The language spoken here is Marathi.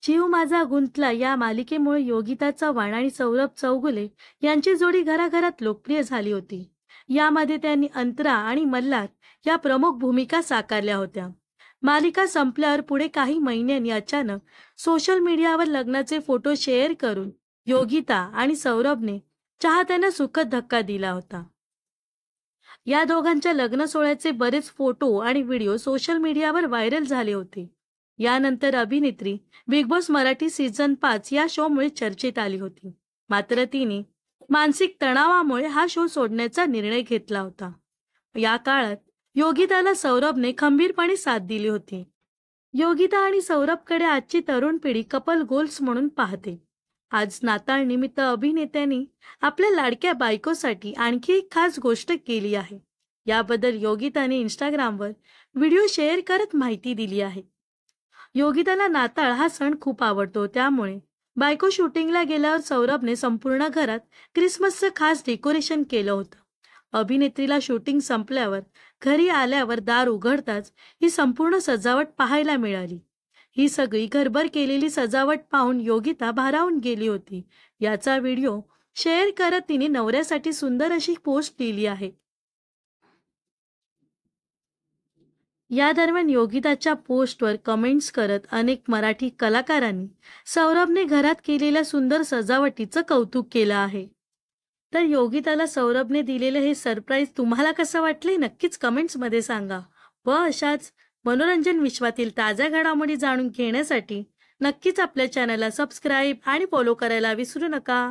जीव माझा गुंतला या मालिकेमुळे योगिता चव्हाण आणि सौरभ चौगुले यांची जोडी घराघरात लोकप्रिय झाली होती। यामध्ये त्यांनी अंतरा आणि मल्हार या प्रमुख भूमिका साकारल्या होत्या। मालिका संपल्यावर पुढे काही महिन्यांनी अचानक सोशल मीडियावर लग्नाचे फोटो शेअर करून योगिता आणि सौरभने चाहत्यांना सुखद धक्का दिला होता। या दोघांच्या लग्न सोहळ्याचे बरेच फोटो आणि व्हिडिओ सोशल मीडियावर व्हायरल झाले होते। यानंतर अभिनेत्री बिग बॉस मराठी सीझन 5 या शोमुळे चर्चेत आली होती। मात्र तिने मानसिक तणावामुळे हा शो सोडण्याचा निर्णय घेतला होता। या काळात योगिताला सौरभने खंबीरपणे साथ दिली होती। योगिता आणि सौरभकडे आजची तरुण पिढी कपल गोल्स म्हणून पाहते। आज नाताळ निमित्त अभिनेत्यांनी आपल्या लाडक्या बायकोसाठी आणखी एक खास गोष्ट केली आहे। याबद्दल योगिताने इंस्टाग्रामवर व्हिडिओ शेअर करत माहिती दिली आहे। योगिताला नाताळ हा सण खूप आवडतो, त्यामुळे बायको शूटिंगला गेल्यावर सौरभने संपूर्ण घरात क्रिसमसचं खास डेकोरेशन केलं होतं। अभिनेत्रीला शूटिंग संपल्यावर घरी आल्यावर दार उघडताच ही संपूर्ण सजावट पाहायला मिळाली। ही सगळी घरभर केलेली सजावट पाहून योगिता भारावून गेली होती। याचा व्हिडिओ शेअर करत तिने नवऱ्यासाठी सुंदर अशी पोस्ट दिली आहे। या दरम्यान योगिताच्या पोस्टवर कमेंट्स करत अनेक मराठी कलाकारांनी सौरभने घरात केलेल्या सुंदर सजावटीचं कौतुक केलं आहे। तर योगिताला सौरभने दिलेले हे सरप्राईज तुम्हाला कसं वाटले नक्कीच कमेंट्समध्ये सांगा। व अशाच मनोरंजन विश्वातील ताज्या घडामोडी जाणून घेण्यासाठी नक्कीच आपल्या चॅनलला सबस्क्राईब आणि फॉलो करायला विसरू नका।